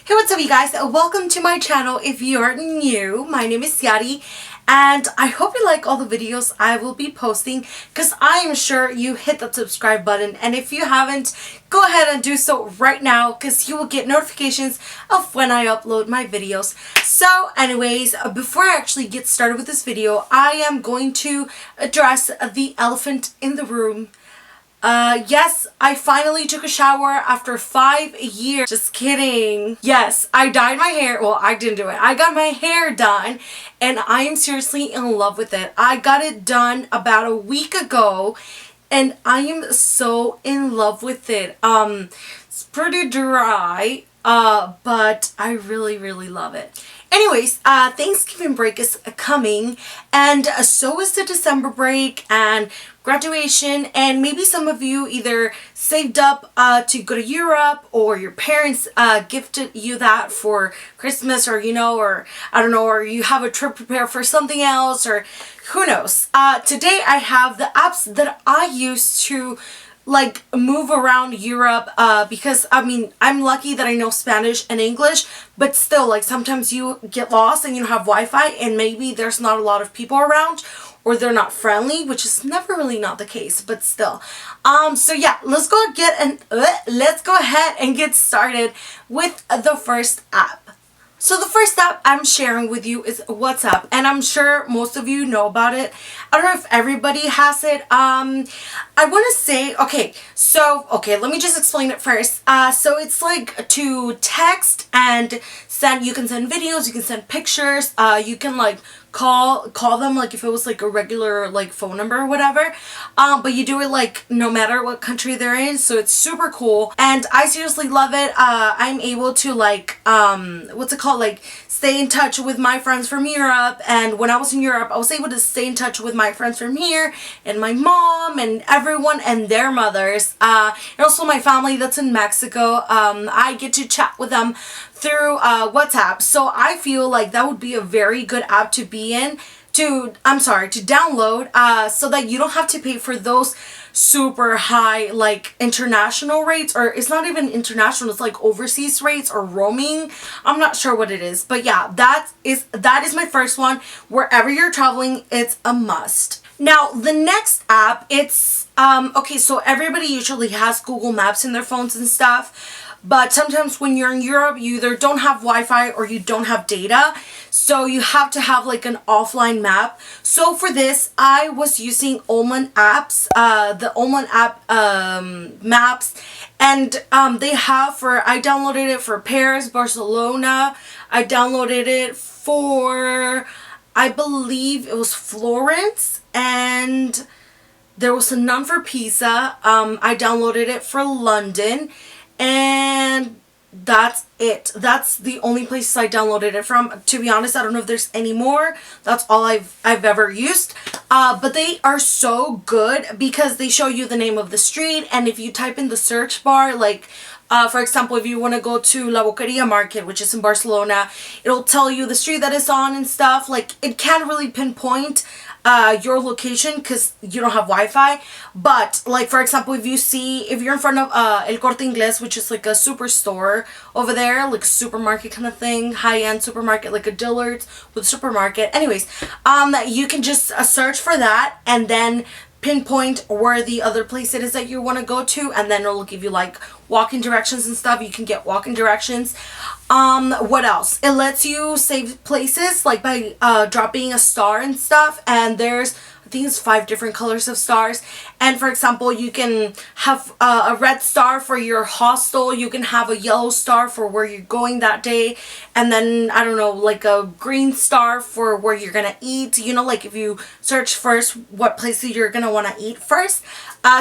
Hey, what's up you guys? Welcome to my channel. If you're new, my name is Yarii and I hope you like all the videos I will be posting because I am sure you hit the subscribe button, and if you haven't, go ahead and do so right now because you will get notifications of when I upload my videos. So anyways, before I actually get started with this video, I am going to address the elephant in the room. Yes, I finally took a shower after 5 years. Just kidding. Yes, I dyed my hair. Well, I didn't do it. I got my hair done and I am seriously in love with it. I got it done about a week ago and I am so in love with it. It's pretty dry, but I really love it. Anyways, Thanksgiving break is coming, and so is the December break and graduation, and maybe some of you either saved up to go to Europe, or your parents gifted you that for Christmas, or or I don't know, or you have a trip prepared for something else, or who knows. Today I have the apps that I use to move around Europe, because I mean I'm lucky that I know Spanish and English, but still sometimes you get lost and you don't have Wi-Fi and maybe there's not a lot of people around, or they're not friendly, which is never really not the case, but still. So yeah, let's go ahead and get started with the first app. So the first app I'm sharing with you is WhatsApp, and I'm sure most of you know about it. I don't know if everybody has it. I want to say, let me just explain it first. So it's like to text and send, you can send videos, you can send pictures, you can call them if it was a regular phone number or whatever, but you do it no matter what country they're in, so it's super cool and I seriously love it. I'm able to stay in touch with my friends from Europe, and when I was in Europe I was able to stay in touch with my friends from here and my mom and everyone and their mothers, and also my family that's in Mexico. I get to chat with them through WhatsApp, so I feel like that would be a very good app to download, so that you don't have to pay for those super high international rates, or it's not even international, it's overseas rates or roaming. I'm not sure what it is, but yeah, that is my first one. Wherever you're traveling, it's a must. Now the next app, it's so everybody usually has Google Maps in their phones and stuff, but sometimes when you're in Europe, you either don't have Wi-Fi or you don't have data, so you have to have an offline map. So for this, I was using Ullman apps, the Ullman app maps, and I downloaded it for Paris, Barcelona. I downloaded it for, I believe it was Florence, and there was none for Pisa. I downloaded it for London. And that's it. That's the only places I downloaded it from. To be honest, I don't know if there's any more. That's all I've ever used. But they are so good because they show you the name of the street, and if you type in the search bar, for example, if you want to go to La Boqueria Market, which is in Barcelona, it'll tell you the street that it's on and stuff. It can't really pinpoint your location because you don't have Wi-Fi, but for example, if you're in front of El Corte Inglés, which is a superstore over there, supermarket kind of thing, high-end supermarket, like a Dillard's with supermarket. Anyways, you can just search for that and then pinpoint where the other place it is that you want to go to, and then it'll give you walking directions and stuff. You can get walking directions. What else? It lets you save places by dropping a star and stuff, and there's, I think it's 5 different colors of stars. And for example, you can have a red star for your hostel, you can have a yellow star for where you're going that day, and then I don't know, a green star for where you're gonna eat, if you search first what places you're gonna want to eat first.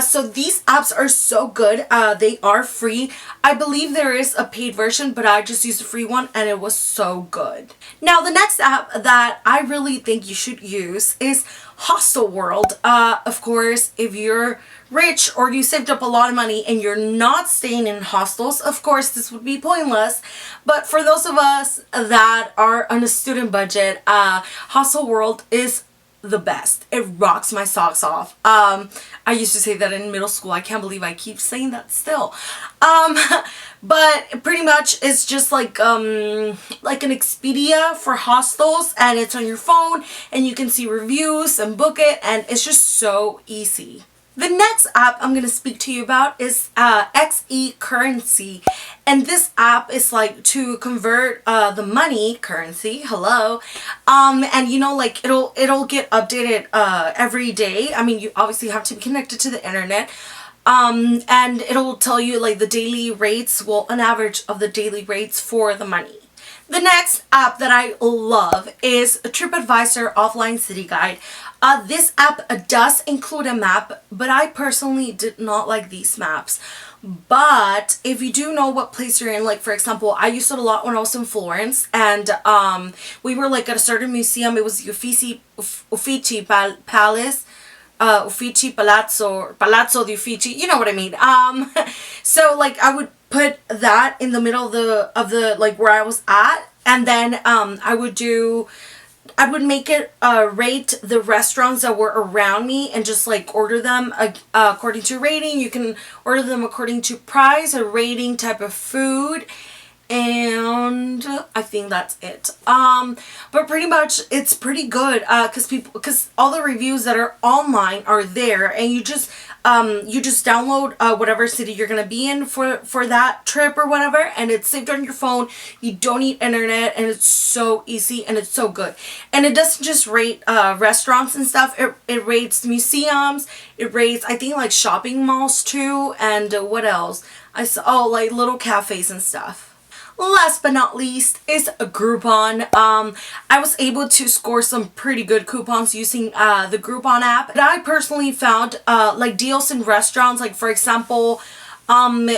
So these apps are so good. They are free. I believe there is a paid version, but I just used a free one and it was so good. Now the next app that I really think you should use is Hostel World. Of course, if you're rich or you saved up a lot of money and you're not staying in hostels, of course this would be pointless, but for those of us that are on a student budget, Hostel World is the best. It rocks my socks off. I used to say that in middle school. I can't believe I keep saying that still. But pretty much it's just like an Expedia for hostels, and it's on your phone and you can see reviews and book it, and it's just so easy. The next app I'm going to speak to you about is XE Currency. And this app is like to convert the money currency. Hello. And you know, like it'll get updated every day. I mean, you obviously have to be connected to the internet. And it'll tell you like the daily rates, well, an average of the daily rates for the money. The next app that I love is TripAdvisor Offline City Guide. This app does include a map, but I personally did not like these maps. But if you do know what place you're in, like for example, I used it a lot when I was in Florence, and we were like at a certain museum. It was the Uffizi Palace. Uffizi Palazzo, Palazzo di Uffizi, you know what I mean. So like I would put that in the middle of the like where I was at, and then I would make it rate the restaurants that were around me, and just like order them according to rating. You can order them according to price, a rating, type of food, and I think that's it. But pretty much it's pretty good because all the reviews that are online are there, and you just download whatever city you're gonna be in for that trip or whatever, and it's saved on your phone. You don't need internet, and it's so easy and it's so good. And it doesn't just rate restaurants and stuff. It rates museums. It rates, I think, like shopping malls too, and what else? I saw like little cafes and stuff. Last but not least is a Groupon. I was able to score some pretty good coupons using the Groupon app. But I personally found like deals in restaurants. Like for example,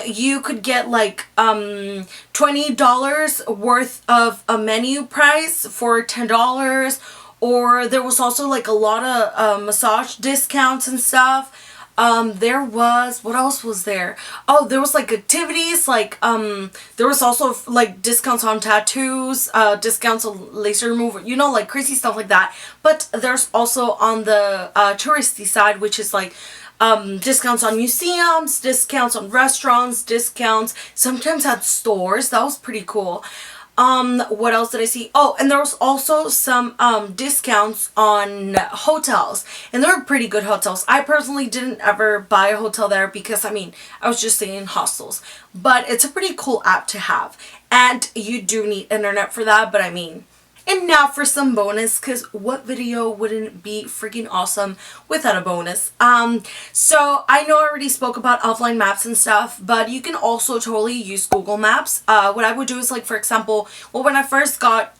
you could get like $20 worth of a menu price for $10. Or there was also like a lot of massage discounts and stuff. There was, what else was there? Oh, there was like activities, like, there was also like discounts on tattoos, discounts on laser removal, you know, like crazy stuff like that. But there's also on the, touristy side, which is like, discounts on museums, discounts on restaurants, discounts sometimes at stores. That was pretty cool. What else did I see? Oh, and there was also some discounts on hotels, and they were pretty good hotels. I personally didn't ever buy a hotel there because I mean I was just staying in hostels, but it's a pretty cool app to have, and you do need internet for that. But I mean, and now for some bonus, because what video wouldn't be freaking awesome without a bonus? So I know I already spoke about offline maps and stuff, but you can also totally use Google Maps. What I would do is, like, for example, well, when I first got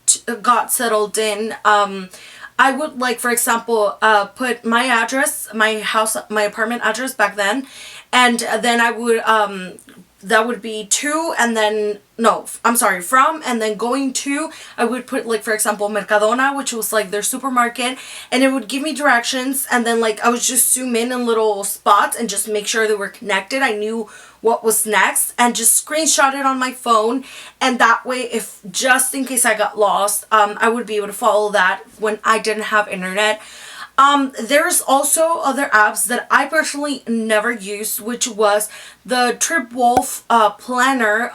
settled in, I would, like, for example, put my address, my house, my apartment address back then, and then I would, that would be to, and then, no, I'm sorry, from, and then going to, I would put, like, for example, Mercadona, which was, like, their supermarket, and it would give me directions, and then, like, I would just zoom in little spots and just make sure they were connected. I knew what was next, and just screenshot it on my phone, and that way, if, just in case I got lost, I would be able to follow that when I didn't have internet. There's also other apps that I personally never used, which was the TripWolf planner.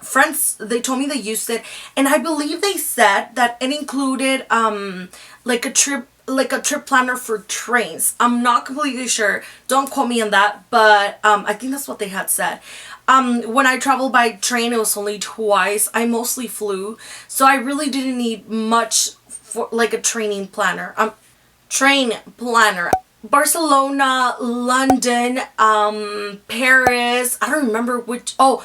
Friends, they told me they used it, and I believe they said that it included like a trip planner for trains. I'm not completely sure. Don't quote me on that, but I think that's what they had said. When I traveled by train, it was only twice. I mostly flew, so I really didn't need much for like a train planner. Barcelona, London, Paris, I don't remember which, oh,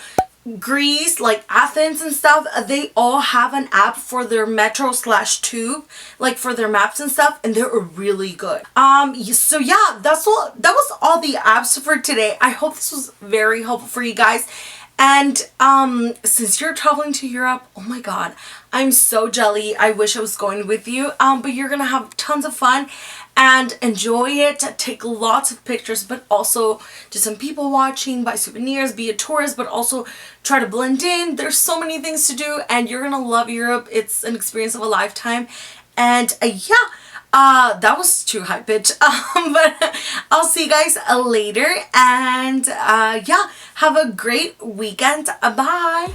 Greece, like Athens and stuff, they all have an app for their metro/tube, like for their maps and stuff, and they're really good. So yeah, that was all the apps for today. I hope this was very helpful for you guys. And since you're traveling to Europe, oh my god, I'm so jelly. I wish I was going with you. But you're gonna have tons of fun and enjoy it. Take lots of pictures, but also do some people watching, buy souvenirs, be a tourist, but also try to blend in. There's so many things to do, and you're gonna love Europe. It's an experience of a lifetime. And yeah, That was too high pitch. But I'll see you guys later, and yeah, have a great weekend. Bye.